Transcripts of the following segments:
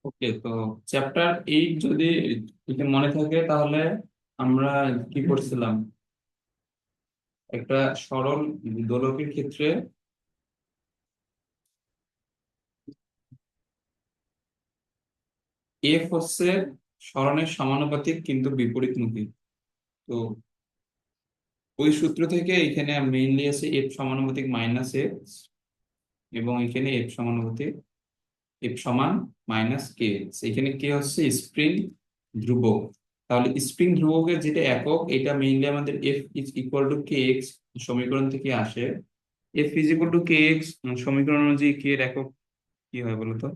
ওকে, তো চ্যাপ্টার 8 যদি এটা মনে থাকে তাহলে আমরা কি করছিলাম, একটা সরল দোলকের ক্ষেত্রে এফ হচ্ছে সরণের সমানুপাতিক কিন্তু বিপরীতমুখী। তো ওই সূত্র থেকে এখানে মেইনলি আছে এফ সমানুপাতিক -x, এবং এখানে এফ সমান -k। এখানে কে হচ্ছে স্প্রিং ধ্রুবক। তাহলে স্প্রিং ধ্রুবকের যেটা একক, এটা মেইনলি আমাদের F is equal to K x সমীকরণ থেকে আসে। F is equal to K x সমীকরণ অনুযায়ী কে এর একক কি হয় বলতো?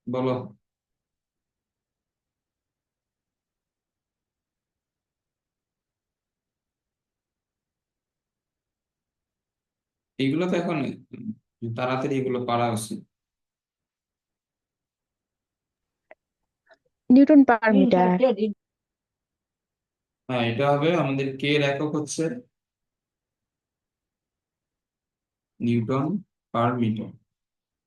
বলো। এইগুলো তো এখন তাড়াতাড়ি এগুলো পারা উচিত। Newton per metre. হ্যাঁ, এটা হবে আমাদের কে এর একক হচ্ছে নিউটন পার মিটার।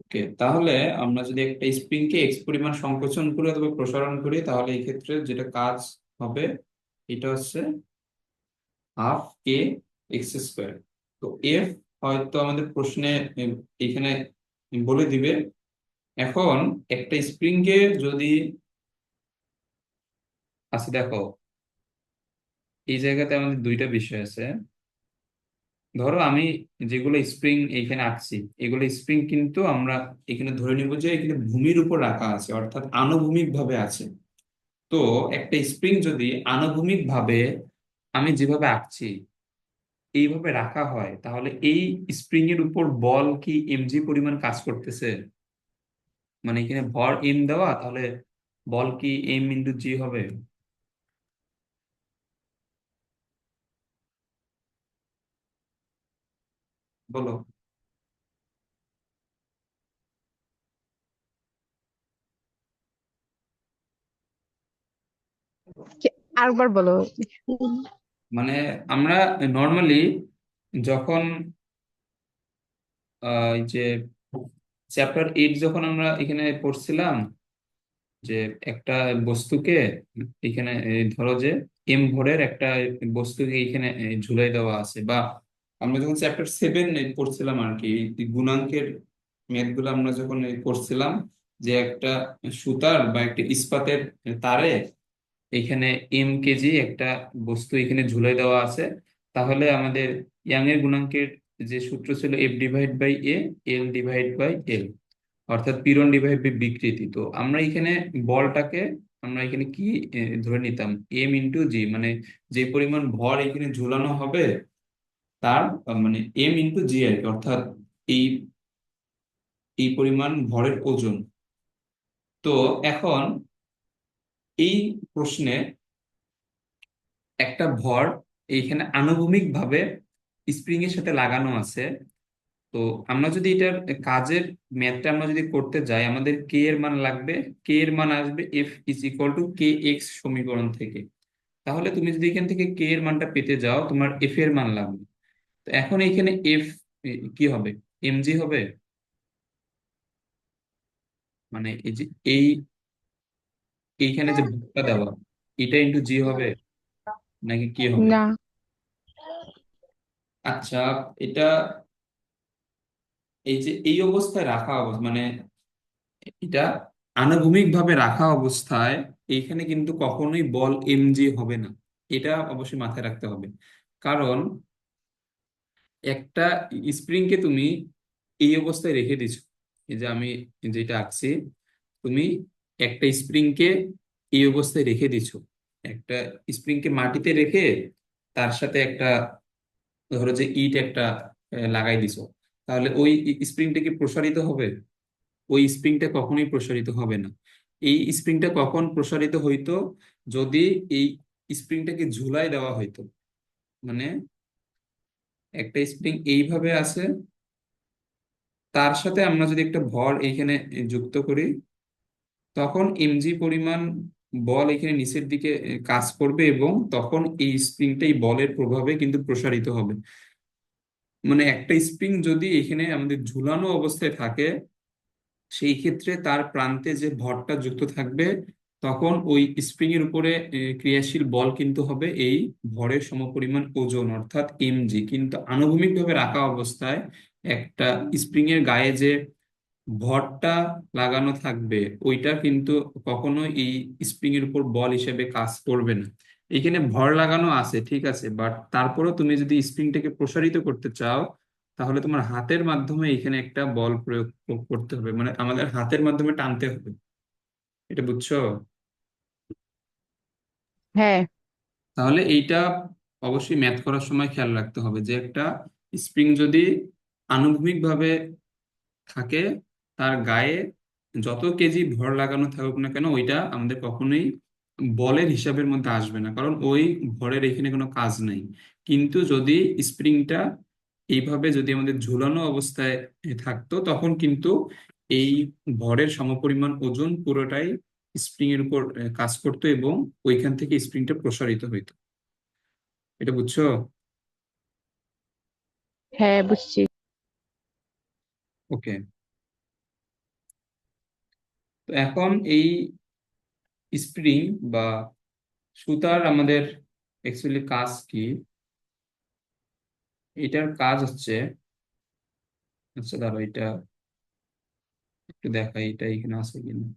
ওকে, তাহলে আমরা যদি একটা স্প্রিং কে এক্স পরিমাণ সংকোচন করি অথবা প্রসারণ করি, তাহলে এই ক্ষেত্রে যেটা কাজ হবে এটা হচ্ছে ½ k x²। তো এফ হয়তো আমাদের প্রশ্নে এখানে বলে দিবে। এখন একটা স্প্রিং কে যদি, আচ্ছা দেখো, এই জায়গাতে আমাদের দুইটা বিষয় আছে। ধরো আমি যেগুলো স্প্রিং এইখানে আঁকছি, এগুলো স্প্রিং কিন্তু আমরা এখানে ধরে নিব যে এখানে ভূমির উপর রাখা আছে, অর্থাৎ আনুভূমিক ভাবে আছে। তো একটা স্প্রিং যদি আনুভূমিক ভাবে আমি যেভাবে আঁকছি এইভাবে রাখা হয়, তাহলে এই স্প্রিং এর উপর বল কি এমজি পরিমাণ কাজ করতেছে? মানে এখানে ভর এম দেওয়া, তাহলে বল কি m × g হবে? বলো। আরেকবার বলো। মানে আমরা নর্মালি যখন এই যে চ্যাপ্টার 8 যখন আমরা এখানে পড়ছিলাম, যে একটা বস্তুকে এখানে ধরো যে এম ভরের একটা বস্তুকে এখানে ঝুলাই দেওয়া আছে, বা আমরা যখন চ্যাপ্টার 7 পড়ছিলাম আর কি, এই গুণাঙ্কের ম্যাথ গুলো আমরা যখন পড়ছিলাম, যে একটা সুতার বা একটা ইস্পাতের তারে এখানে m কেজি একটা বস্তু এখানে ঝুলাই দেওয়া আছে। তাহলে আমাদের ইয়াং এর গুণাঙ্কের যে সূত্র ছিল F/A, L/L, অর্থাৎ পীড়ন ডিভাইড বাই বিকৃতি। তো আমরা এখানে বলটাকে আমরা এখানে কি ধরে নিতাম, m × g, মানে যে পরিমাণ ভর এখানে ঝুলানো হবে তার মানে m × g আর কি, অর্থাৎ এই এই পরিমাণ ভরের ওজন। তো এখন এই প্রশ্নে একটা ভর এইখানে আনুভূমিক ভাবে স্প্রিং এর সাথে লাগানো আছে। তো আমরা যদি এটার কাজের ম্যাথটা আমরা যদি করতে যাই, আমাদের কে এর মান লাগবে। কে এর মান আসবে F is equal to K x সমীকরণ থেকে। তাহলে তুমি যদি এখান থেকে কে এর মানটা পেতে যাও, তোমার এফ এর মান লাগবে। তো এখন এইখানে এফ কি হবে? এমজি হবে। মানে এই যে এই এইখানে যে ভরটা দেওয়া, এটা × g হবে নাকি কি হবে? না। আচ্ছা, এটা এই যে এই অবস্থায় রাখা অবস্থা, মানে এটা আনুভূমিক ভাবে রাখা অবস্থায় এইখানে কিন্তু কখনোই বল এমজি হবে না। এটা অবশ্যই মাথায় রাখতে হবে। কারণ একটা স্প্রিং কে তুমি এই অবস্থায় রেখে দিছো, এই যে আমি যেটা আঁকছি, তুমি একটা স্প্রিং কে এই অবস্থায় রেখে দিছো। একটা স্প্রিং কে মাটিতে রেখে তার সাথে একটা, ধরো যে ইট একটা লাগাই দিছো, তাহলে ওই স্প্রিংটা কি প্রসারিত হবে? ওই স্প্রিংটা কখনোই প্রসারিত হবে না। এই স্প্রিংটা কখন প্রসারিত হইতো? যদি এই স্প্রিংটাকে ঝুলাই দেওয়া হইতো। মানে একটা স্প্রিং এইভাবে আছে, তার সাথে আমরা যদি একটা ভর এইখানে যুক্ত করি, তখন এমজি পরিমাণ বল এখানে নিচের দিকে কাজ করবে এবং তখন এই স্প্রিংটা এই বলের প্রভাবে কিন্তু প্রসারিত হবে। মানে একটা স্প্রিং যদি এখানে আমাদের ঝুলানো অবস্থায় থাকে, সেই ক্ষেত্রে তার প্রান্তে যে ভরটা যুক্ত থাকবে, তখন ওই স্প্রিং এর উপরে ক্রিয়াশীল বল কিন্তু হবে এই ভরের সমপরিমাণ ওজন অর্থাৎ এমজি। কিন্তু আনুভূমিকভাবে রাখা অবস্থায় একটা স্প্রিং এর গায়ে যে ভরটা লাগানো থাকবে, ওইটা কিন্তু কখনো এই স্প্রিং এর উপর বল হিসেবে কাজ করবে না। এখানে ভর লাগানো আছে ঠিক আছে, বাট তারপরেও তুমি যদি স্প্রিংটাকে প্রসারিত করতে চাও, তাহলে তোমার হাতের মাধ্যমে এখানে একটা বল প্রয়োগ করতে হবে, মানে আমাদের হাতের মাধ্যমে টানতে হবে। এটা বুঝছো? হ্যাঁ। তাহলে এইটা অবশ্যই ম্যাথ করার সময় খেয়াল রাখতে হবে যে একটা স্প্রিং যদি আনুভূমিকভাবে থাকে, তার গায়ে যত কেজি ভর লাগানো থাকুক না কেন, ওইটা আমাদের কখনোই বলের হিসাবের মধ্যে আসবে না, কারণ ওই ভরের এখানে কোনো কাজ নাই। কিন্তু যদি স্প্রিংটা এইভাবে যদি আমাদের ঝুলানো অবস্থায় থাকতো, তখন কিন্তু এই ভরের সমপরিমাণ ওজন পুরোটাই স্প্রিং এর উপর কাজ করতো এবং ওইখান থেকে স্প্রিংটা প্রসারিত হইতো। এটা বুঝছো? হ্যাঁ, বুঝছি। ওকে। তো এখন এই স্প্রিং বা সুতার আমাদের অ্যাকচুয়ালি কাজ কি? এটার কাজ হচ্ছে, আচ্ছা দাঁড়াও এটা একটু দেখাই, এটা এখানে আছে কিনা।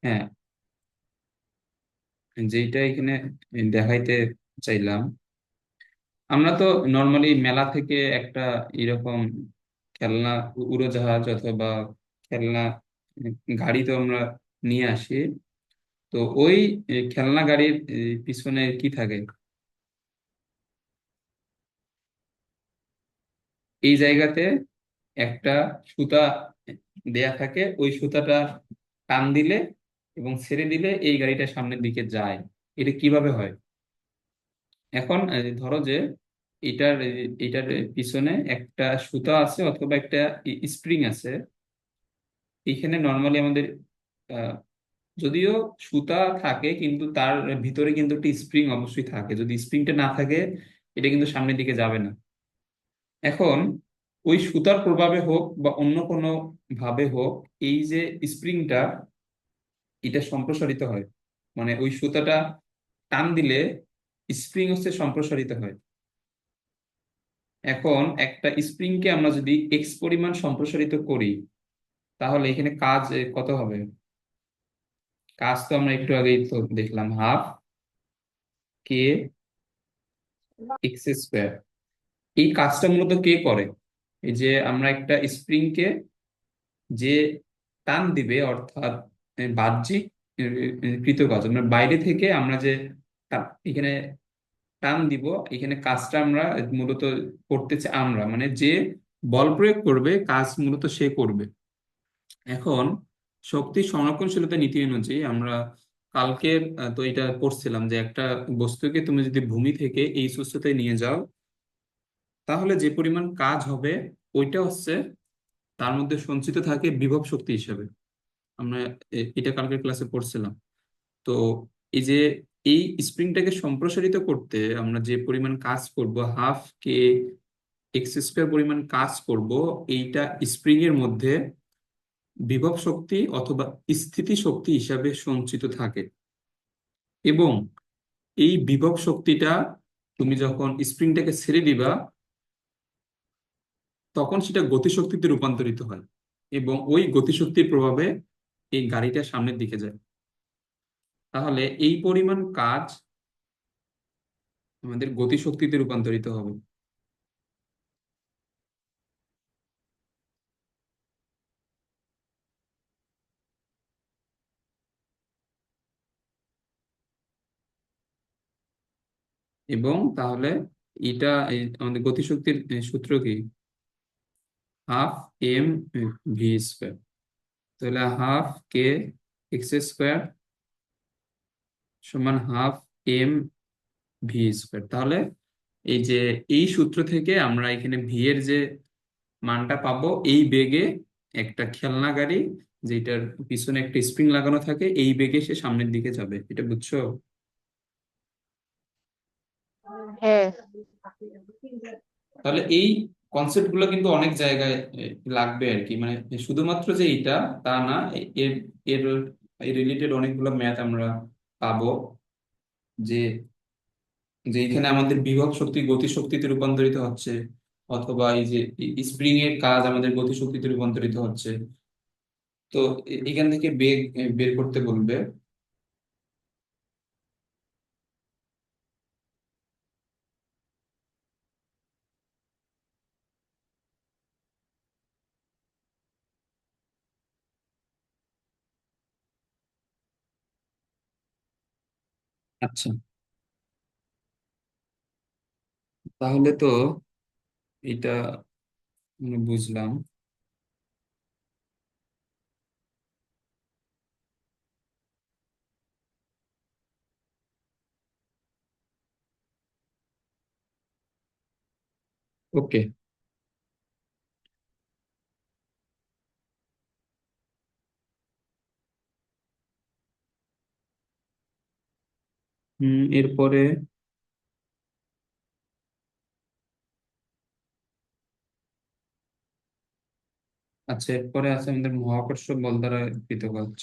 হ্যাঁ, যেটা এখানে দেখাইতে চাইলাম, আমরা তো নর্মালি মেলা থেকে একটা এরকম খেলনা উড়োজাহাজ অথবা খেলনা গাড়ি তো আমরা নিয়ে আসি। তো ওই খেলনা গাড়ির পিছনে কি থাকে? এই জায়গাতে একটা সুতা দেয়া থাকে, ওই সুতাটা টান দিলে এবং ছেড়ে দিলে এই গাড়িটা সামনের দিকে যায়। এটা কিভাবে হয়? এখন ধরো যে এটার পিছনে একটা সুতা আছে অথবা একটা স্প্রিং আছে। এখানে নর্মালি আমাদের আহ, যদিও সুতা থাকে, কিন্তু তার ভিতরে কিন্তু একটা স্প্রিং অবশ্যই থাকে। যদি স্প্রিংটা না থাকে, এটা কিন্তু সামনের দিকে যাবে না। এখন ওই সুতার প্রভাবে হোক বা অন্য কোনো ভাবে হোক, এই যে স্প্রিংটা, এটা সম্প্রসারিত হয়। মানে ওই সুতাটা টান দিলে স্প্রিং হচ্ছে সম্প্রসারিত হয়। এখন একটা স্প্রিং কে আমরা যদি এক্স পরিমাণ সম্প্রসারিত করি, তাহলে এখানে কাজ কত হবে? কাজ তো আমরা একটু আগেই তো দেখলাম, হাফ কে এক্স স্কোয়ার। এই কাজটা মূলত কে করে? এই যে আমরা একটা স্প্রিং কে যে টান দিবে, অর্থাৎ বাহ্যিক কৃতকাজ, আমরা বাইরে থেকে আমরা যে এখানে টান দিব, এখানে কাজটা আমরা মূলত করতেছে আমরা, মানে যে বল প্রয়োগ করবে কাজ মূলত সে করবে। এখন শক্তি সংরক্ষণশীলতা নীতি অনুযায়ী আমরা কালকের তো এটা পড়ছিলাম যে একটা বস্তুকে তুমি যদি ভূমি থেকে এই উচ্চতায় নিয়ে যাও, তাহলে যে পরিমাণ কাজ হবে, ওইটা হচ্ছে তার মধ্যে সঞ্চিত থাকে বিভব শক্তি হিসেবে। আমরা এটা কালকের ক্লাসে পড়ছিলাম। তো এই যে এই স্প্রিংটাকে সম্প্রসারিত করতে আমরা যে পরিমাণ কাজ করব, হাফ কে এক্স স্কোয়ার পরিমাণ কাজ করব, এইটা স্প্রিং এর মধ্যে বিভব শক্তি অথবা স্থিতি শক্তি হিসাবে সঞ্চিত থাকে। এবং এই বিভব শক্তিটা তুমি যখন স্প্রিংটাকে ছেড়ে দিবা, তখন সেটা গতিশক্তিতে রূপান্তরিত হয় এবং ওই গতিশক্তির প্রভাবে এই গাড়িটা সামনের দিকে যায়। তাহলে এই পরিমাণ কাজ আমাদের গতিশক্তিতে রূপান্তরিত হবে। এবং তাহলে এটা আমাদের গতিশক্তির সূত্র কি? Half m v square. তাহলে হাফ কে এক্স স্কোয়ার সমান হাফ এম ভি স্কোয়ার। তাহলে এই যে এই সূত্র থেকে আমরা এখানে ভি এর যে মানটা পাবো, এই বেগে একটা খেলনা গাড়ি, যেটার পিছনে একটা স্প্রিং লাগানো থাকে, এই বেগে সে সামনের দিকে যাবে, এটা বুঝছো? হ্যাঁ, তাহলে এই কনসেপ্ট গুলো কিন্তু অনেক জায়গায় লাগবে আর কি, মানে শুধুমাত্র যে এটা তা না, এর এর রিলেটেড অনেকগুলো ম্যাথ আমরা পাবো, যে যে এখানে আমাদের বিভব শক্তি গতি শক্তিতে রূপান্তরিত হচ্ছে, অথবা এই যে স্প্রিং এর কাজ আমাদের গতি শক্তিতে রূপান্তরিত হচ্ছে। তো এখান থেকে বেগ বের করতে বলবে। আচ্ছা, তাহলে তো এটা বুঝলাম। ওকে। এরপরে, আচ্ছা এরপরে আছে আমাদের মহাকর্ষ বল দ্বারা কৃত কাজ।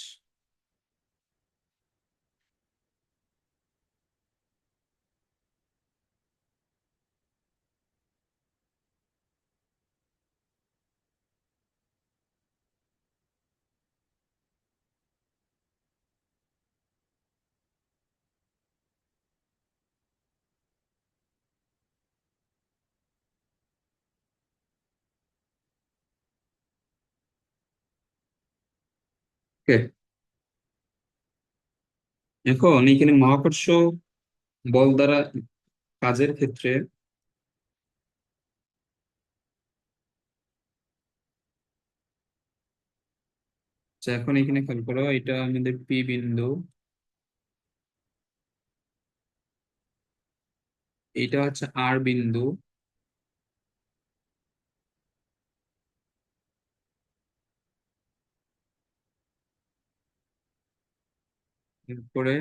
ওকে, এখন এখানে মহাকর্ষ বল দ্বারা কাজের ক্ষেত্রে, আচ্ছা এখন এখানে খেয়াল করো, এটা আমাদের পি বিন্দু, এটা হচ্ছে আর বিন্দু, এরপরে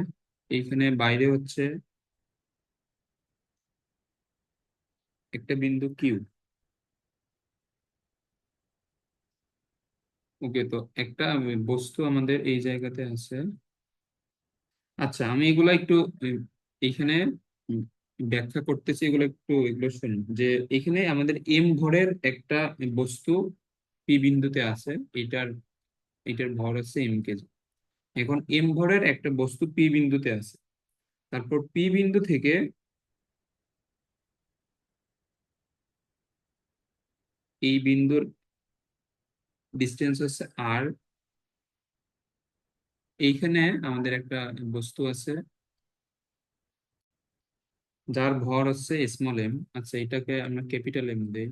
এইখানে বাইরে হচ্ছে একটা বিন্দু কিউ। ওকে, তো একটা বস্তু আমাদের এই জায়গাতে আছে। আচ্ছা আমি এগুলা একটু এইখানে উম, ব্যাখ্যা করতেছি, এগুলো একটু এগুলো শুনুন। যে এখানে আমাদের এম ভরের একটা বস্তু পি বিন্দুতে আছে, এটার এটার ভর আছে এম কেজি। এখন এম ভরের একটা বস্তু পি বিন্দুতে আছে, তারপর পি বিন্দু থেকে এই বিন্দুর ডিস্টেন্স হচ্ছে আর। এইখানে আমাদের একটা বস্তু আছে যার ভর হচ্ছে স্মল এম। আচ্ছা এটাকে আমরা ক্যাপিটাল এম দেই,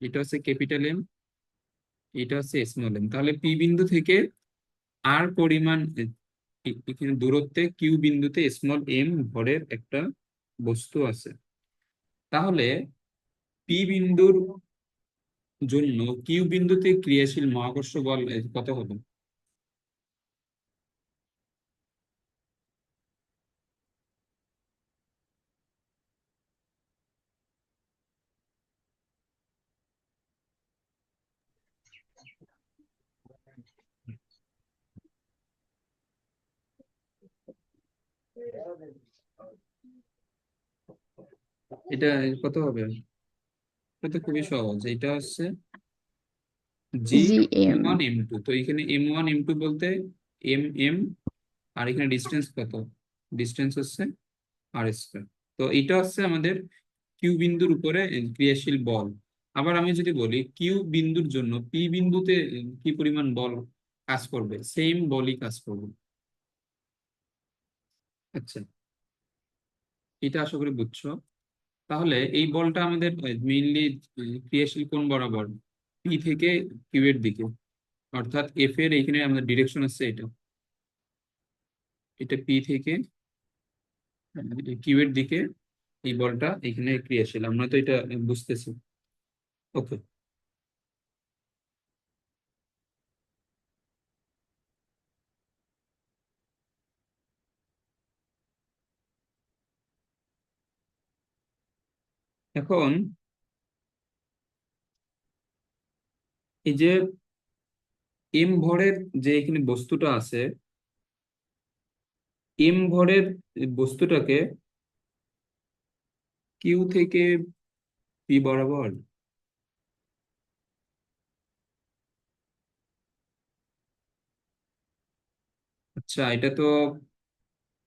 এটা হচ্ছে ক্যাপিটাল এম, এটা হচ্ছে স্মল এম। তাহলে পি বিন্দু থেকে আর পরিমাণ এখানে দূরত্বে কিউ বিন্দুতে স্মল এম ভরের একটা বস্তু আছে। তাহলে পি বিন্দুর জন্য কিউ বিন্দুতে ক্রিয়াশীল মহাকর্ষ বল কত হবে? এটা কত হবে? এটা তো খুবই সহজ, এটা হচ্ছে G G M M. One M two. তো এখানে এম ওয়ান এম টু বলতে এম এম, আর এখানে ডিস্টেন্স কত? ডিস্টেন্স হচ্ছে আর স্কোয়ার। তো এটা হচ্ছে আমাদের কিউ বিন্দুর উপরে ক্রিয়াশীল বল। আবার আমি যদি বলি কিউ বিন্দুর জন্য পি বিন্দুতে কি পরিমাণ বল কাজ করবে, সেম বলই কাজ করবে। আচ্ছা, এটা আশা করি বুঝছো। তাহলে এই বলটা আমাদের মেইনলি ক্রিয়াশীল কোণ বরাবর, পি থেকে কিউ এর দিকে, অর্থাৎ এফ এর এখানে আমাদের ডিরেকশন আছে এটা, এটা পি থেকে কিউ এর দিকে এই বলটা এখানে ক্রিয়াশীল, আমরা তো এটা বুঝতেছি। ওকে, এখন এই যে এম ভরের যে এখানে বস্তুটা আছে, এম ভরের বস্তুটাকে কিউ থেকে পি বরাবর, আচ্ছা এটা তো,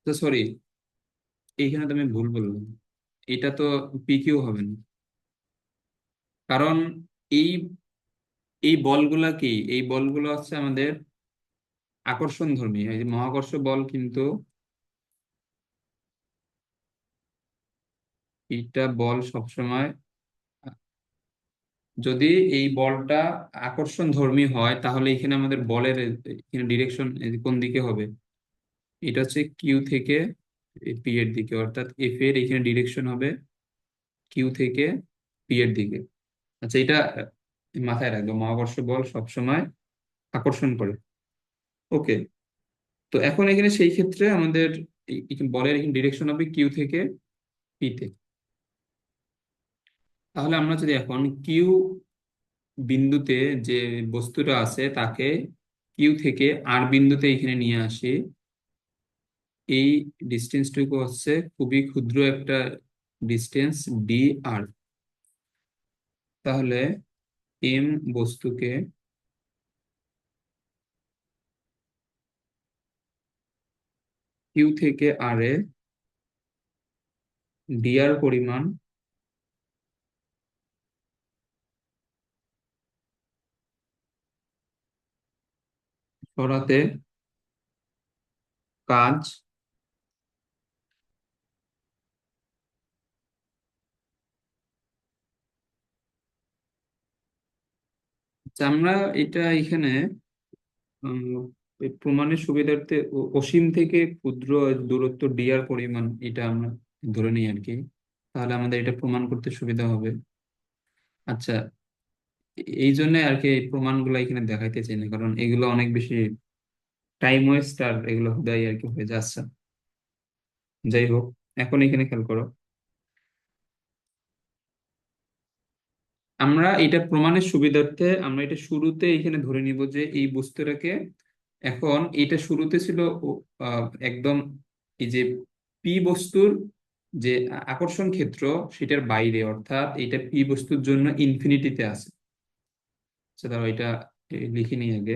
সরি, এইখানে তো আমি ভুল বললাম, এটা তো পি কিউ হবে না, কারণ এই এই বলগুলা কি, এই বলগুলো হচ্ছে আমাদের আকর্ষণ ধর্মী, এই যে মহাকর্ষ বল কিন্তু, এইটা বল সবসময়, যদি এই বলটা আকর্ষণ ধর্মী হয় তাহলে এখানে আমাদের বলের এখানে ডিরেকশন কোন দিকে হবে, এটা হচ্ছে কিউ থেকে পি এর দিকে, অর্থাৎ এফ এর এখানে ডিরেকশন হবে কিউ থেকে পি এর দিকে। আচ্ছা এটা মাথায় রাখবো, মহাকর্ষ বল সবসময় আকর্ষণ করে। ওকে, তো এখন এখানে সেই ক্ষেত্রে আমাদের বলের এখানে ডিরেকশন হবে কিউ থেকে পি তে। তাহলে আমরা যদি এখন কিউ বিন্দুতে যে বস্তুটা আছে তাকে কিউ থেকে আর বিন্দুতে এখানে নিয়ে আসি, এই ডিস্টেন্সটুকু হচ্ছে খুবই ক্ষুদ্র একটা ডিস্টেন্স ডি আর। তাহলে এম বস্তুকে কিউ থেকে আর এ ডিআর পরিমাণ সরাতে কাজ, আচ্ছা, আমরা এটা এখানে উম, এই প্রমাণের সুবিধার্থে অসীম থেকে ক্ষুদ্র দূরত্ব ডিআর পরিমাণ এটা আমরা ধরে নিই আর কি, তাহলে আমাদের এটা প্রমাণ করতে সুবিধা হবে। আচ্ছা, এই জন্য আর কি এই প্রমাণগুলো এখানে দেখাইতে চাই না, কারণ এগুলো অনেক বেশি টাইম ওয়েস্ট আর এগুলো হুদাই আর কি হয়ে যাচ্ছে। যাই হোক, এখন এখানে খেয়াল করো, আমরা এটা প্রমাণের সুবিধার্থে আমরা এটা শুরুতে এখানে ধরে নিব যে এই বস্তুটাকে, এখন এটা শুরুতে ছিল একদম এই যে পি বস্তুর যে আকর্ষণ ক্ষেত্র সেটার বাইরে, অর্থাৎ এটা পি বস্তুর জন্য ইনফিনিটিতে আছে। আচ্ছা দাঁড়াও, এটা লিখে নিই আগে,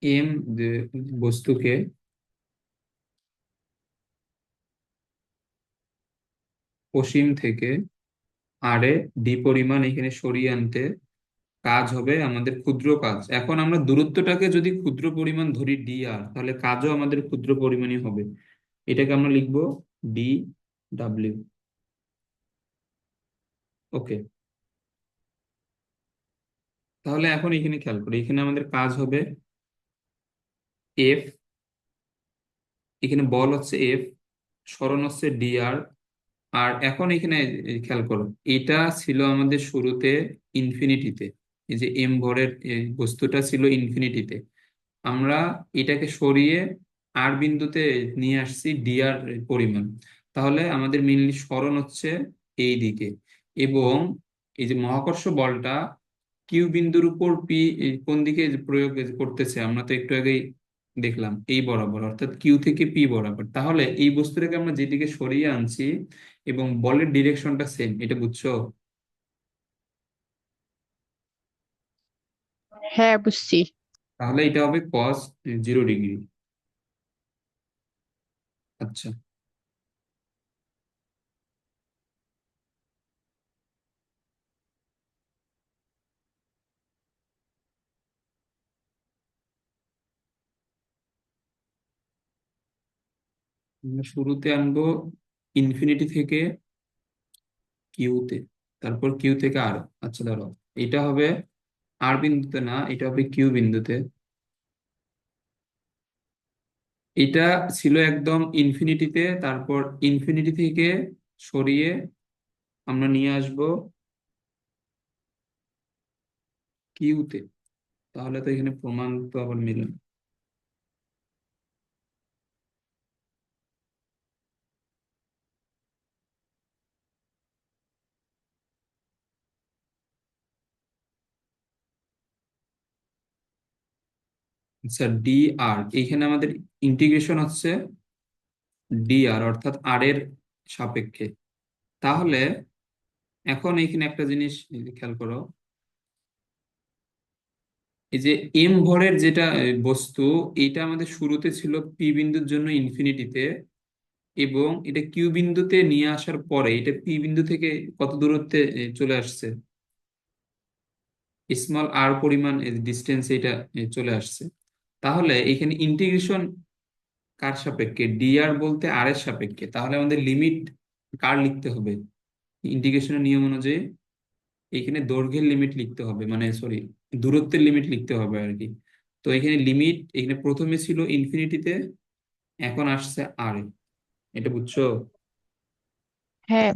এম বস্তুকে অসীম থেকে আরে ডি পরিমাণ এখানে সরিয়ে আনতে কাজ হবে আমাদের ক্ষুদ্র কাজ। এখন আমরা দূরত্বটাকে যদি ক্ষুদ্র পরিমাণ ধরি ডি আর, তাহলে কাজও আমাদের ক্ষুদ্র পরিমাণই হবে, এটাকে আমরা লিখবো ডি ডাব্লিউ। ওকে, তাহলে এখন এখানে খেয়াল করি, এখানে আমাদের কাজ হবে এফ, এখানে বল হচ্ছে এফ, সরণ হচ্ছে ডি আর। আর এখন এখানে খেয়াল করো, এটা ছিল আমাদের শুরুতে ইনফিনিটিতে, এই যে এম ভরের এই বস্তুটা ছিল ইনফিনিটিতে, আমরা এটাকে সরিয়ে আর বিন্দুতে নিয়ে আসছি ডিআর পরিমাণ, তাহলে আমাদের মেইনলি সরণ হচ্ছে এই দিকে, এবং এই যে মহাকর্ষ বলটা কিউ বিন্দুর উপর পি কোন দিকে যে প্রয়োগ করতেছে আমরা তো একটু আগেই দেখলাম, এই বরাবর, অর্থাৎ কিউ থেকে পি বরাবর, তাহলে এই বস্তুটাকে আমরা যেদিকে সরিয়ে আনছি এবং বলের ডিরেকশনটা সেম, এটা বুঝছো? হ্যাঁ, বুঝছি। তাহলে এটা হবে কস 0 ডিগ্রি। আচ্ছা, আমরা শুরুতে আনবো ইনফিনিটি থেকে কিউতে, তারপর কিউ থেকে আর। আচ্ছা ধরো এটা হবে আর বিন্দুতে না, এটা হবে কিউ বিন্দুতে। এটা ছিল একদম ইনফিনিটিতে, তারপর ইনফিনিটি থেকে সরিয়ে আমরা নিয়ে আসব কিউতে। তাহলে তো এখানে প্রমাণ তো আবার মিলে না। আচ্ছা ডি আর, এইখানে আমাদের ইন্টিগ্রেশন হচ্ছে ডি আর, অর্থাৎ আর এর সাপেক্ষে। তাহলে এখন এইখানে একটা জিনিস খেয়াল করো, এই যে এম ভরের যেটা বস্তু, এটা আমাদের শুরুতে ছিল পি বিন্দুর জন্য ইনফিনিটিতে, এবং এটা কিউ বিন্দুতে নিয়ে আসার পরে এটা পি বিন্দু থেকে কত দূরত্বে চলে আসছে, স্মল আর পরিমাণ ডিস্টেন্স এটা চলে আসছে। তাহলে এখানে ইন্টিগ্রেশন কার সাপেক্ষে? ডি আর বলতে আর এর সাপেক্ষে। তাহলে আমাদের লিমিট কার লিখতে হবে ইন্টিগ্রেশনের নিয়ম অনুযায়ী? এখানে দৈর্ঘ্যের লিমিট লিখতে হবে, মানে সরি, দূরত্বের লিমিট লিখতে হবে আর কি। তো এখানে লিমিট, এখানে প্রথমে ছিল ইনফিনিটিতে, এখন আসছে আর এ। এটা বুঝছো? হ্যাঁ।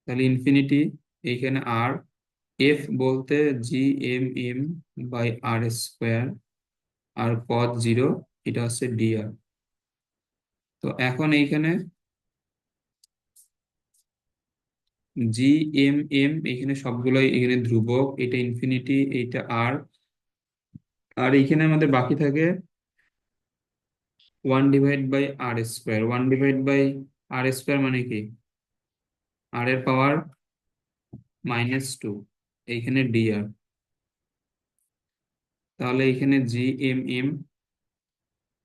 তাহলে ইনফিনিটি, এইখানে আর, এফ বলতে G M M by R square, R cos zero, এটা হচ্ছে ডি আর। তো এখন এইখানে জি এম এম এখানে সবগুলোই এখানে ধ্রুবক, এটা ইনফিনিটি, এইটা আর। আর এইখানে আমাদের বাকি থাকে 1/r²। 1/r² মানে কি? আর এর পাওয়ার -2, এইখানে ডি আর। তাহলে এইখানে জি এম এম,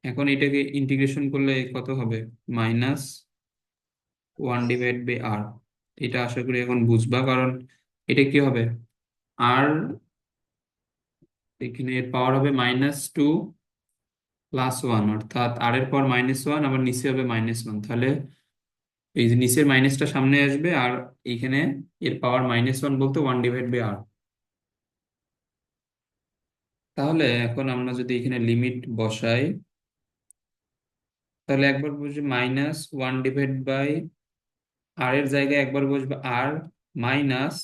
এখন এটাকে ইন্টিগ্রেশন করলে কত হবে? -1/r। এটা আশা করি এখন বুঝবা, কারণ এটা কি হবে, আর এখানে এর পাওয়ার হবে -2 +1, অর্থাৎ আর এর পাওয়ার -1, আবার নিচে হবে -1। তাহলে এই যে নিচের মাইনাসটা সামনে আসবে, আর এইখানে এর পাওয়ার -1 বলতে 1/r। তাহলে এখন আমরা যদি এখানে লিমিট বসাই, তাহলে একবার বসবে -1/r এর জায়গায় একবার বসবে আর মাইনাস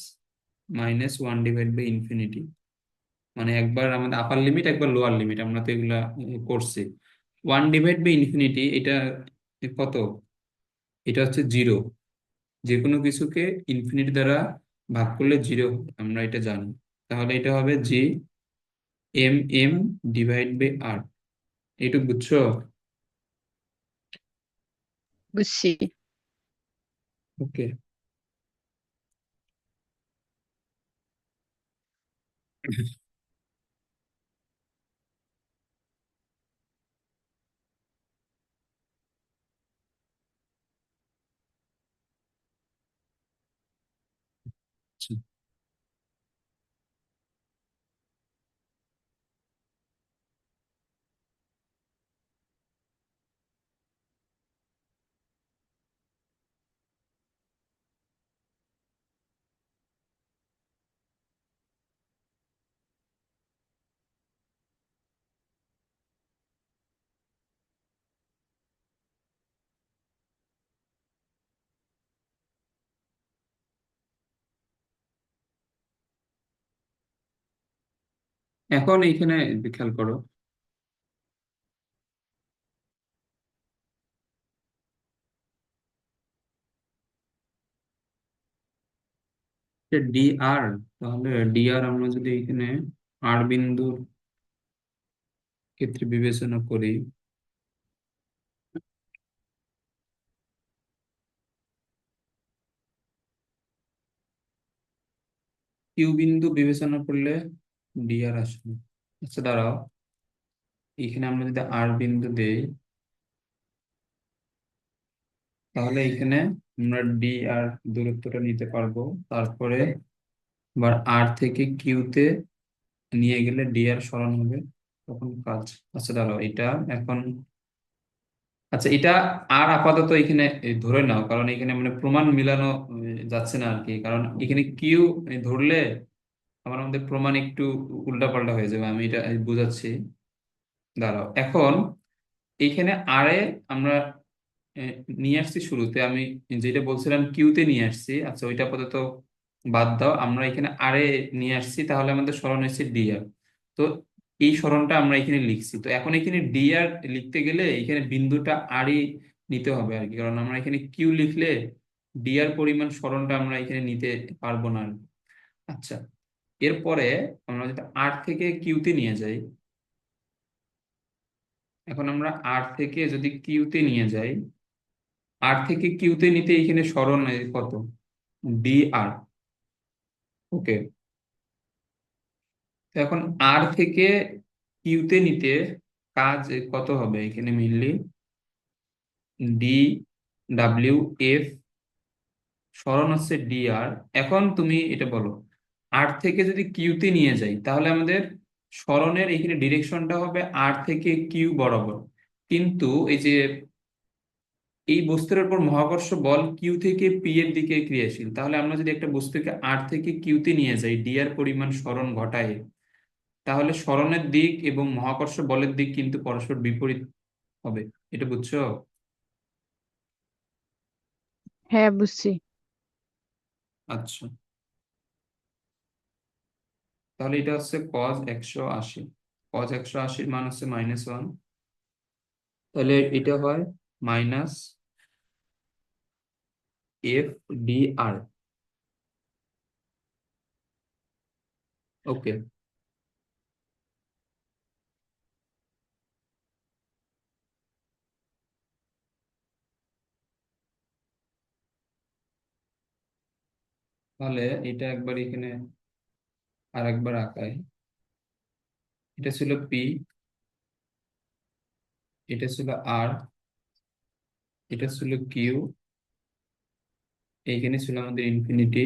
-1/∞। মানে একবার আমাদের আপার লিমিট, একবার লোয়ার লিমিট, আমরা তো এগুলা করছি। 1/∞, এটা কত? এটা হচ্ছে জিরো। যে কোনো কিছুকে ইনফিনিটি দ্বারা ভাগ করলে জিরো, আমরা এটা জানি। তাহলে এটা হবে জি এম এম /r। এইটুকু বুঝছো? বুঝছি। ওকে। এখন এইখানে খেয়াল করো, ডি আর, তাহলে ডি আর আমরা যদি এখানে আর বিন্দুর ক্ষেত্রে বিবেচনা করি, কিউ বিন্দু বিবেচনা করলে ডি আর আসবে। আচ্ছা দাঁড়াও, এখানে আমরা যদি আর বিন্দু দেই, তাহলে এখানে আমরা ডি আর দূরত্বটা নিতে পারবো। তারপরে আবার আর থেকে কিউতে নিয়ে গেলে ডি আর সরণ হবে, তখন কাজ। আচ্ছা দাঁড়াও, এটা এখন আচ্ছা, এটা আর আপাতত এখানে ধরে নাও, কারণ এখানে মানে প্রমাণ মিলানো যাচ্ছে না আর কি, কারণ এখানে কিউ ধরলে আমার আমাদের প্রমাণ একটু উল্টাপাল্টা হয়ে যাবে, আমি এটা বুঝাচ্ছি। দাঁড়াও, এখন এইখানে আর এ আমরা আহ, নিয়ে আসছি শুরুতে, আমি যেটা বলছিলাম কিউতে নিয়ে আসছি, আচ্ছা ওইটা আপাতত বাদ দাও, আমরা এখানে আর এ নিয়ে আসছি, তাহলে আমাদের সরণ হচ্ছে ডি আর। তো এই সরণটা আমরা এখানে লিখছি, তো এখন এখানে ডি আর লিখতে গেলে এখানে বিন্দুটা আর ই নিতে হবে আর কি, কারণ আমরা এখানে কিউ লিখলে ডি আর পরিমাণ সরণটা আমরা এখানে নিতে পারবো না আর কি। আচ্ছা, এরপরে আমরা যদি আর থেকে কিউতে নিয়ে যাই, এখন আমরা আর থেকে যদি কিউতে নিয়ে যাই, আর থেকে কিউতে নিতে এখানে সরণ কত, ডি আর। ওকে, তো এখন আর থেকে কিউতে নিতে কাজ কত হবে এখানে মেইনলি, ডি ডাব্লিউ এফ, সরণ হচ্ছে ডি আর। এখন তুমি এটা বলো, আর থেকে যদি কিউতে নিয়ে যাই তাহলে আমাদের সরণের এখানে ডিরেকশনটা হবে আর থেকে কিউ বরাবর, কিন্তু এই যে এই বস্তুর উপর মহাকর্ষ বল কিউ থেকে পি এর দিকে ক্রিয়াশীল, তাহলে আমরা যদি একটা বস্তুকে আর থেকে কিউতে নিয়ে যাই ডি আর পরিমাণ সরণ ঘটায়, তাহলে সরণের দিক এবং মহাকর্ষ বলের দিক কিন্তু পরস্পর বিপরীত হবে। এটা বুঝছো? হ্যাঁ, বুঝছি। আচ্ছা, তাহলে এটা হচ্ছে কজ 180, কজ 180 মান হচ্ছে -1, তাহলে এটা হয় মাইনাস এফ ডি আর। ওকে, তাহলে এটা একবার এখানে আর একবার আঁকাই, এটা ছিল পি, এটা ছিল আর, এটা ছিল কিউ, এইখানে ছিল আমাদের ইনফিনিটি।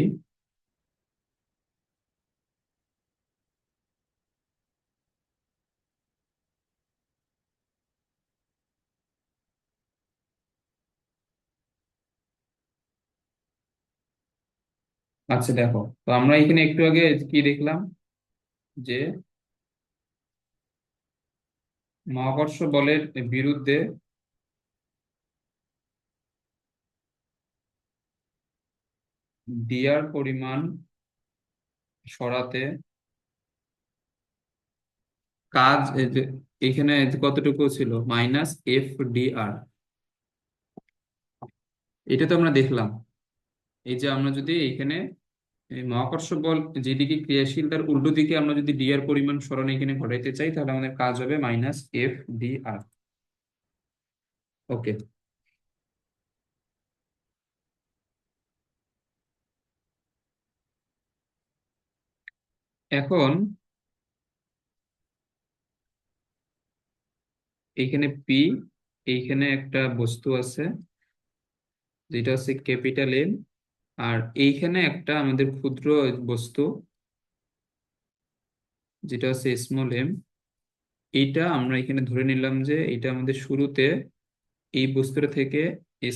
আচ্ছা দেখো, তো আমরা এখানে একটু আগে কি দেখলাম, যে মহাকর্ষ বলের বিরুদ্ধে ডিআর পরিমাণ সরাতে কাজ এই যে এখানে কতটুকু ছিল, -এফ ডি আর। এটা তো আমরা দেখলাম, এই যে আমরা যদি এখানে এই মহাকর্ষ বল যেদিকে ক্রিয়াশীল তার উল্টো দিকে আমরা যদি ডি আর পরিমাণ সরণ এখানে ঘটাইতে চাই, তাহলে আমাদের কাজ হবে -এফ ডি আর। ওকে, এখন এইখানে পি, এইখানে একটা বস্তু আছে যেটা হচ্ছে ক্যাপিটাল এম, আর এইখানে একটা আমাদের ক্ষুদ্র বস্তু যেটা হচ্ছে স্মল এম। এইটা আমরা এখানে ধরে নিলাম যে এটা আমাদের শুরুতে এই বস্তুটা থেকে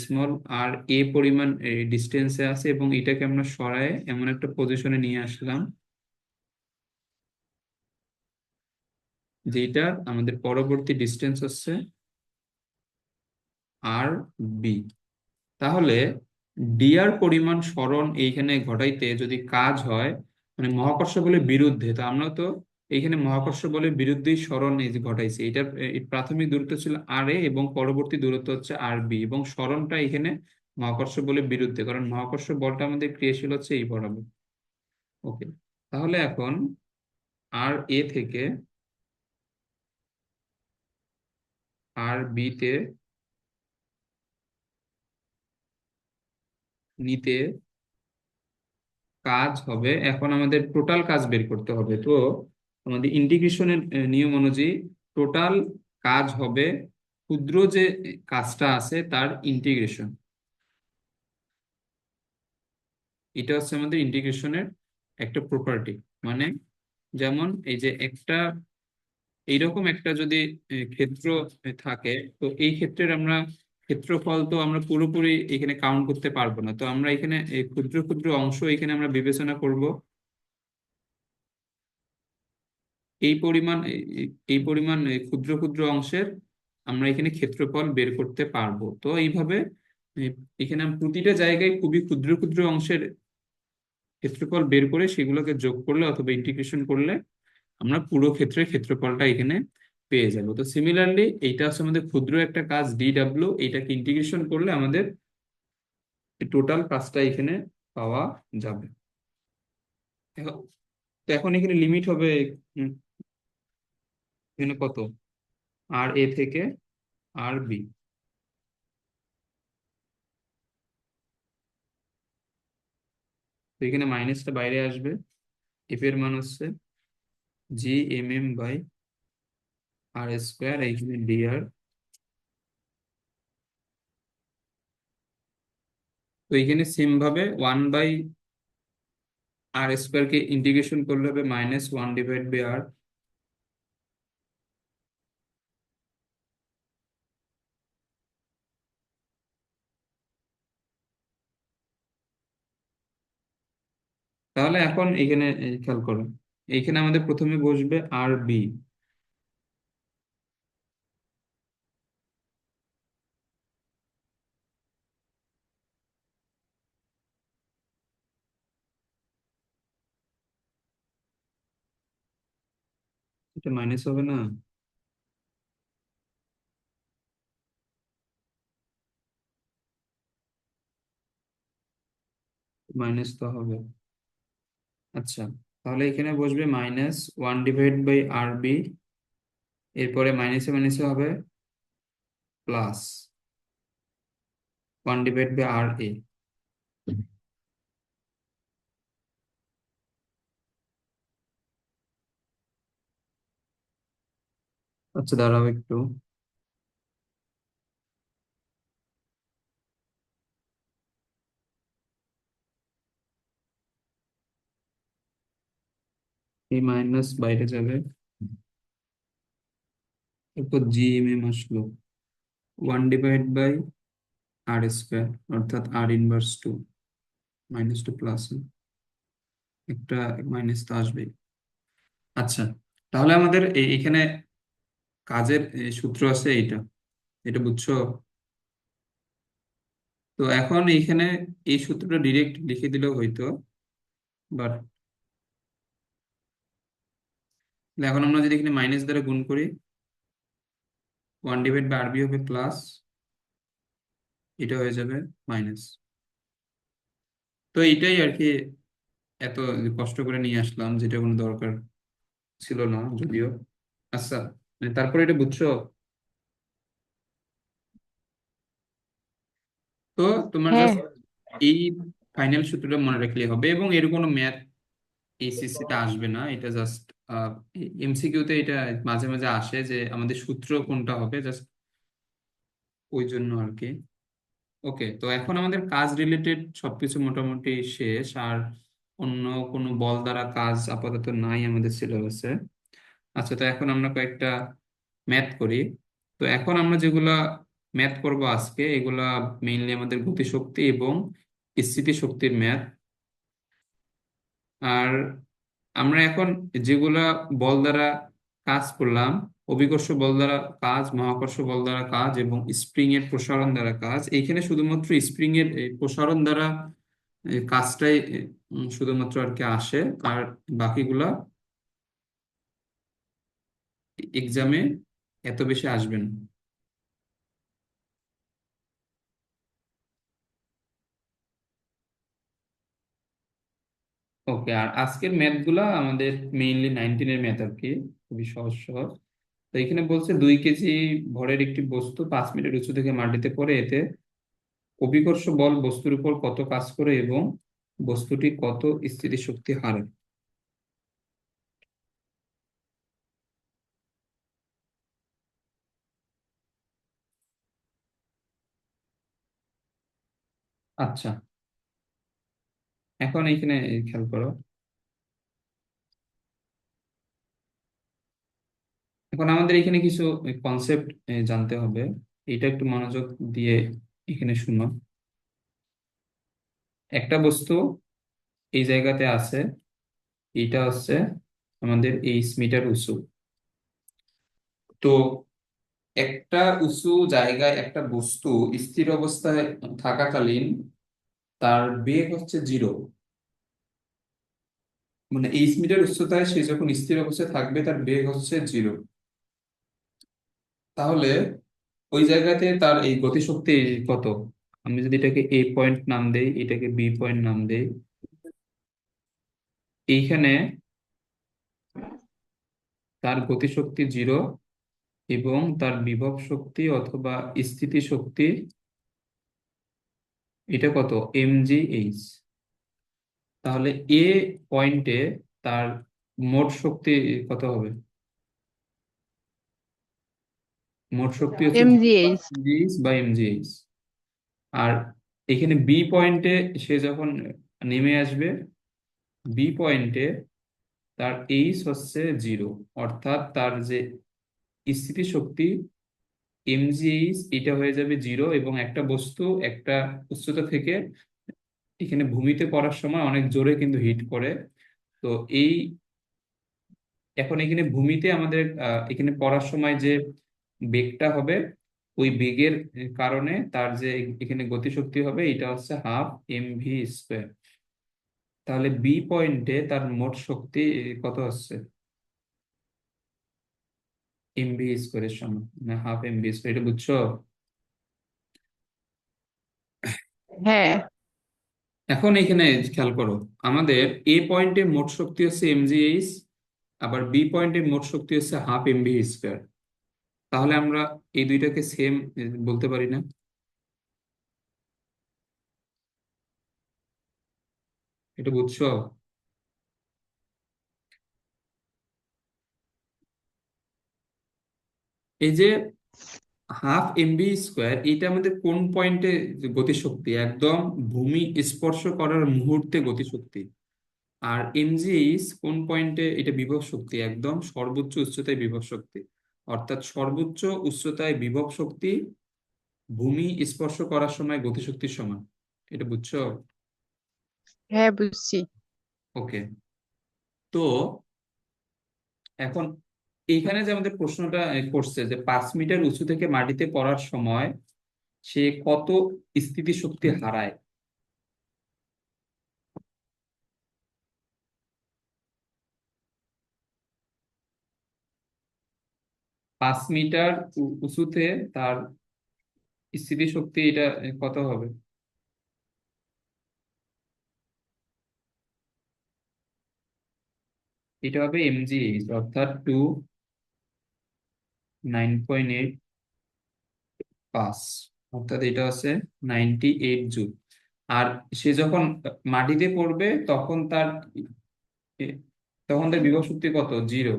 স্মল আর এ পরিমাণ ডিস্টেন্সে আছে, এবং এটাকে আমরা সরায় এমন একটা পজিশনে নিয়ে আসলাম যেটা আমাদের পরবর্তী ডিস্টেন্স হচ্ছে আর বি। তাহলে ডিআর পরিমাণ সরণ এইখানে ঘটাইতে যদি কাজ হয়, মানে মহাকর্ষ বলের বিরুদ্ধে, তো আমরা তো এইখানে মহাকর্ষ বলের বিরুদ্ধেই সরণ এই যে ঘটাইছি, এটার প্রাথমিক দূরত্ব ছিল আর এ এবং পরবর্তী দূরত্ব হচ্ছে আর বি, এবং সরণটা এখানে মহাকর্ষ বলের বিরুদ্ধে, কারণ মহাকর্ষ বলটা আমাদের ক্রিয়াশীল হচ্ছে এই বরাবর। ওকে, তাহলে এখন আর এ থেকে আর বি তে নিতে কাজ হবে, এখন আমাদের টোটাল কাজ বের করতে হবে। তো আমাদের ইন্টিগ্রেশনের নিয়ম অনুযায়ী টোটাল কাজ হবে ক্ষুদ্র যে কাজটা আছে তার ইন্টিগ্রেশন। এটা হচ্ছে আমাদের ইন্টিগ্রেশনের একটা প্রপার্টি, মানে যেমন এই যে একটা এইরকম একটা যদি ক্ষেত্র থাকে, তো এই ক্ষেত্রের আমরা ক্ষেত্রফল তো আমরা পুরোপুরি এখানে কাউন্ট করতে পারবো না, তো আমরা এখানে এই ক্ষুদ্র ক্ষুদ্র অংশ এখানে আমরা বিবেচনা করব। এই পরিমাণ ক্ষুদ্র ক্ষুদ্র অংশের আমরা এখানে ক্ষেত্রফল বের করতে পারবো। তো এইভাবে এ, এখানে প্রতিটা জায়গায় খুবই ক্ষুদ্র ক্ষুদ্র অংশের ক্ষেত্রফল বের করে সেগুলোকে যোগ করলে অথবা ইন্টিগ্রেশন করলে আমরা পুরো ক্ষেত্রের ক্ষেত্রফলটা এখানে পেয়ে যাব। তো সিমিলারলি এইটা হচ্ছে আমাদের ক্ষুদ্র একটা কাজ DW, এইটাকে ইন্টিগ্রেশন করলে আমাদের টোটাল কাজটা এখানে পাওয়া যাবে। এখন তো এখন এখানে লিমিট হবে উম, এখানে কত, RA থেকে RB। তো এখানে মাইনাসটা বাইরে আসবে, এফ এর মান হচ্ছে GMM/R², এইখানে DR। তো এইখানে সেম ভাবে 1/R² কে ইন্টিগ্রেশন করলে হবে -1/R। তাহলে এখন এখানে খেয়াল করো, এইখানে আমাদের প্রথমে বসবে RB। এটা মাইনাস হবে না? মাইনাস তো হবে। আচ্ছা, তাহলে এখানে বসবে -1/RB, এরপরে মাইনাসে মাইনাসে হবে +1/RA। আচ্ছা, দাঁড়াও একটু। এই মাইনাস বাইরে যাবে, এরপর GMM আসলো 1/R², অর্থাৎ R−2, -2 প্লাস একটা মাইনাস তো আসবেই। আচ্ছা, তাহলে আমাদের এখানে কাজের সূত্র আছে এইটা, এটা বুঝছো? তো এখন এইখানে এই সূত্রটা ডিরেক্ট লিখে দিলেও হইতো, বাট এখন আমরা যদি এখানে মাইনাস দ্বারা গুণ করি, 1/RB হবে প্লাস, এটা হয়ে যাবে মাইনাস। তো এইটাই আর কি, এত কষ্ট করে নিয়ে আসলাম, যেটা কোনো দরকার ছিল না যদিও। আচ্ছা, তারপরে এটা বুঝছো? তো তোমার হ্যাঁ। জাস্ট এই ফাইনাল সূত্রটা মনে রাখলেই হবে, এবং এর কোনো ম্যাথ এইচএসসি তে আসবে না, এটা জাস্ট MCQ তে এটা মাঝে মাঝে আসে যে আমাদের সূত্র কোনটা হবে, জাস্ট ওই জন্য আর কি। ওকে, তো এখন আমাদের কাজ রিলেটেড সবকিছু মোটামুটি শেষ, আর অন্য কোনো বল দ্বারা কাজ আপাতত নাই আমাদের সিলেবাসে। আচ্ছা, তো এখন আমরা কয়েকটা ম্যাথ করি। তো এখন আমরা যেগুলা ম্যাথ করব আজকে, এগুলা মেইনলি আমাদের গতিশক্তি এবং স্থিতিশক্তির ম্যাথ। আর আমরা এখন যেগুলা বল দ্বারা কাজ করলাম, অভিকর্ষ বল দ্বারা কাজ, মহাকর্ষ বল দ্বারা কাজ এবং স্প্রিং এর প্রসারণ দ্বারা কাজ, এইখানে শুধুমাত্র স্প্রিং এর প্রসারণ দ্বারা কাজটাই শুধুমাত্র আর কি আসে, আর বাকিগুলা এক্সামে এত বেশি আসবে না। ওকে, আর আজকের ম্যাথ গুলা আমাদের মেইনলি 19 এর ম্যাথ আর কি, খুবই সহজ সহজ। তো এখানে বলছে 2 কেজি ভরের একটি বস্তু 5 মিটার উঁচু থেকে মাটিতে পড়ে, এতে অভিকর্ষ বল বস্তুর উপর কত কাজ করে এবং বস্তুটি কত স্থিতিশক্তি হারে। আচ্ছা, এখন এইখানে খেয়াল করো, এখন আমাদের এখানে কিছু কনসেপ্ট জানতে হবে। এটা একটু মনোযোগ দিয়ে এখানে শুনো। একটা বস্তু এই জায়গাতে আছে, এটা হচ্ছে আমাদের 8 মিটার উঁচু। তো একটা উঁচু জায়গায় একটা বস্তু স্থির অবস্থায় থাকাকালীন তার বেগ হচ্ছে 0। মানে 8 মিটার উচ্চতায় সে যখন স্থির অবস্থায় থাকবে তার বেগ হচ্ছে 0। তাহলে ওই জায়গাতে তার এই গতিশক্তি কত? আমি যদি এটাকে এ পয়েন্ট নাম দেই, এটাকে বি পয়েন্ট নাম দেই, এইখানে তার গতিশক্তি 0 এবং তার বিভব শক্তি অথবা স্থিতি শক্তি এটা কত? mgh। তাহলে এ পয়েন্টে তার মোট শক্তি কত হবে? মোট শক্তি হচ্ছে এমজিএইচ। জিএইচ বা এমজিএইচ। আর এখানে বি পয়েন্টে সে যখন নেমে আসবে, বি পয়েন্টে তার এইচ হচ্ছে 0, অর্থাৎ তার যে স্থিতি শক্তি এমজিএইচ এটা হয়ে যাবে 0। এবং একটা বস্তু একটা উচ্চতা থেকে এখানে ভূমিতে পড়ার সময় অনেক জোরে কিন্তু হিট করে। তো এই এখন এখানে ভূমিতে আমাদের এখানে পড়ার সময় যে বেগটা হবে, ওই বেগের কারণে তার যে এখানে গতিশক্তি হবে এটা হচ্ছে 12 mv²। তাহলে বি পয়েন্টে তার মোট শক্তি কত হচ্ছে? mv² সমান, না 12 mv², এটা বুঝছো? হ্যাঁ, এখন এখানে খেয়াল করো, আমাদের এ পয়েন্টে মোট শক্তি হচ্ছে mgh, আবার বি পয়েন্টে মোট শক্তি হচ্ছে 12 mv²। তাহলে আমরা এই দুইটাকে সেম বলতে পারি না? এটা বুঝছো? এই যে 12 mv², এটা আমাদের কোন পয়েন্টে গতিশক্তি? একদম ভূমি স্পর্শ করার মুহূর্তে গতিশক্তি। আর mgh কোন পয়েন্টে? এটা বিভব শক্তি, একদম সর্বোচ্চ উচ্চতায় বিভব শক্তি। অর্থাৎ সর্বোচ্চ উচ্চতায় বিভব শক্তি ভূমি স্পর্শ করার সময় গতিশক্তির সমান। এটা বুঝছো? হ্যাঁ বুঝছি। ওকে। তো এখন এইখানে যে আমাদের প্রশ্নটা করছে যে 5 মিটার উঁচু থেকে মাটিতে পড়ার সময় সে কত স্থিতিশক্তি হারায়। 5 মিটার উঁচুতে তার স্থিতিশক্তি এটা কত হবে? এটা হবে mgh, অর্থাৎ 9.8 পাস, অর্থাৎ এটা হচ্ছে 98 জুল। আর সে যখন মাটিতে পড়বে তখন তার তখন তার বিভব শক্তি কত? 0।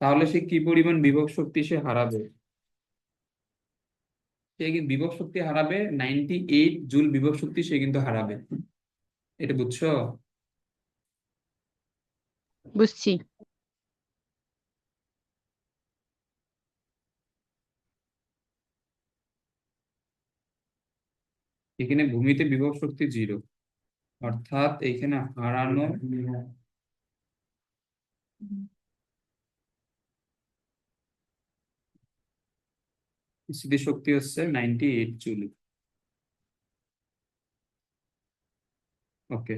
তাহলে সে কি পরিমাণ বিভব শক্তি সে হারাবে? সে কিন্তু বিভব শক্তি হারাবে, 98 জুল বিভব শক্তি সে কিন্তু হারাবে। এটা বুঝছো? বুঝছি। এখানে ভূমিতে বিভব শক্তি 0, অর্থাৎ এখানে হারানো স্থিতিশক্তি হচ্ছে 98 জুল। ওকে।